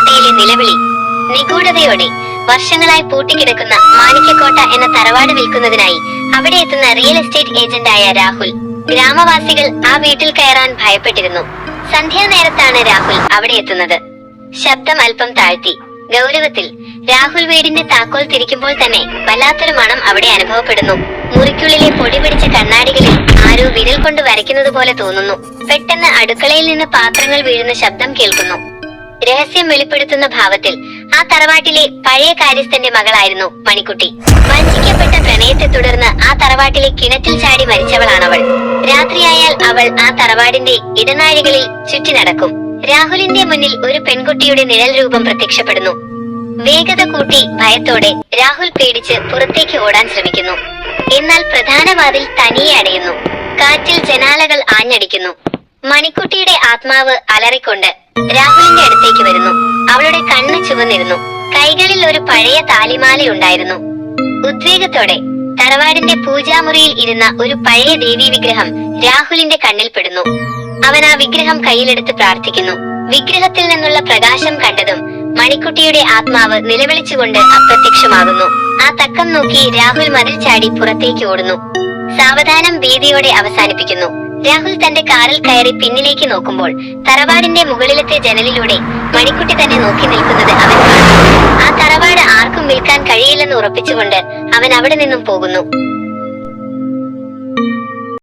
മാണിക്യക്കോട്ടയിലെ നിലവിളി. നിഗൂഢതയോടെ വർഷങ്ങളായി പൂട്ടിക്കിടക്കുന്ന മാണിക്യക്കോട്ട എന്ന തറവാട് വിൽക്കുന്നതിനായി അവിടെ എത്തുന്ന റിയൽ എസ്റ്റേറ്റ് ഏജന്റായ രാഹുൽ. ഗ്രാമവാസികൾ ആ വീട്ടിൽ കയറാൻ ഭയപ്പെട്ടിരുന്നു. സന്ധ്യാനേരത്താണ് രാഹുൽ അവിടെ എത്തുന്നത്. ശബ്ദം അല്പം താഴ്ത്തി ഗൗരവത്തിൽ രാഹുൽ വീടിന്റെ താക്കോൽ തിരിക്കുമ്പോൾ തന്നെ വല്ലാത്തൊരു മണം അവിടെ അനുഭവപ്പെടുന്നു. മുറിക്കുള്ളിലെ പൊടി പിടിച്ച കണ്ണാടികളിൽ ആരോ വിരൽ കൊണ്ട് വരയ്ക്കുന്നത് പോലെ തോന്നുന്നു. പെട്ടെന്ന് അടുക്കളയിൽ നിന്ന് പാത്രങ്ങൾ വീഴുന്ന ശബ്ദം കേൾക്കുന്നു. രഹസ്യം വെളിപ്പെടുത്തുന്ന ഭാവത്തിൽ ആ തറവാട്ടിലെ പഴയ കാര്യസ്ഥന്റെ മകളായിരുന്നു മണിക്കുട്ടി. വഞ്ചിക്കപ്പെട്ട പ്രണയത്തെ തുടർന്ന് ആ തറവാട്ടിലെ കിണറ്റിൽ ചാടി മരിച്ചവളാണവൾ. രാത്രിയായാൽ അവൾ ആ തറവാടിന്റെ ഇടനാഴികളിൽ ചുറ്റി നടക്കും. രാഹുലിന്റെ മുന്നിൽ ഒരു പെൺകുട്ടിയുടെ നിഴൽ രൂപം പ്രത്യക്ഷപ്പെടുന്നു. വേഗത കൂട്ടി ഭയത്തോടെ രാഹുൽ പേടിച്ച് പുറത്തേക്ക് ഓടാൻ ശ്രമിക്കുന്നു. എന്നാൽ പ്രധാന വാതിൽ തനിയെ അടയുന്നു. കാറ്റിൽ ജനാലകൾ ആഞ്ഞടിക്കുന്നു. മണിക്കുട്ടിയുടെ ആത്മാവ് അലറിക്കൊണ്ട് രാഹുലിന്റെ അടുത്തേക്ക് വരുന്നു. അവളുടെ കണ്ണ് ചുവന്നിരുന്നു. കൈകളിൽ ഒരു പഴയ താലിമാലയുണ്ടായിരുന്നു. ഉദ്വേഗത്തോടെ തറവാടിന്റെ പൂജാമുറിയിൽ ഇരുന്ന ഒരു പഴയ ദേവീ വിഗ്രഹം രാഹുലിന്റെ കണ്ണിൽ പെടുന്നു. അവൻ ആ വിഗ്രഹം കയ്യിലെടുത്ത് പ്രാർത്ഥിക്കുന്നു. വിഗ്രഹത്തിൽ നിന്നുള്ള പ്രകാശം കണ്ടതും മണിക്കുട്ടിയുടെ ആത്മാവ് നിലവിളിച്ചുകൊണ്ട് അപ്രത്യക്ഷമാകുന്നു. ആ തക്കം നോക്കി രാഹുൽ മതിൽ ചാടി പുറത്തേക്ക് ഓടുന്നു. സാവധാനം ഭീതിയോടെ അവസാനിപ്പിക്കുന്നു. രാഹുൽ തന്റെ കാറിൽ കയറി പിന്നിലേക്ക് നോക്കുമ്പോൾ തറവാടിന്റെ മുകളിലത്തെ ജനലിലൂടെ മണിക്കുട്ടി തന്നെ നോക്കി നിൽക്കുന്നത് അവൻ കാണുന്നു. ആ തറവാട് ആർക്കും വിൽക്കാൻ കഴിയില്ലെന്ന് ഉറപ്പിച്ചുകൊണ്ട് അവൻ അവിടെ നിന്നും പോകുന്നു.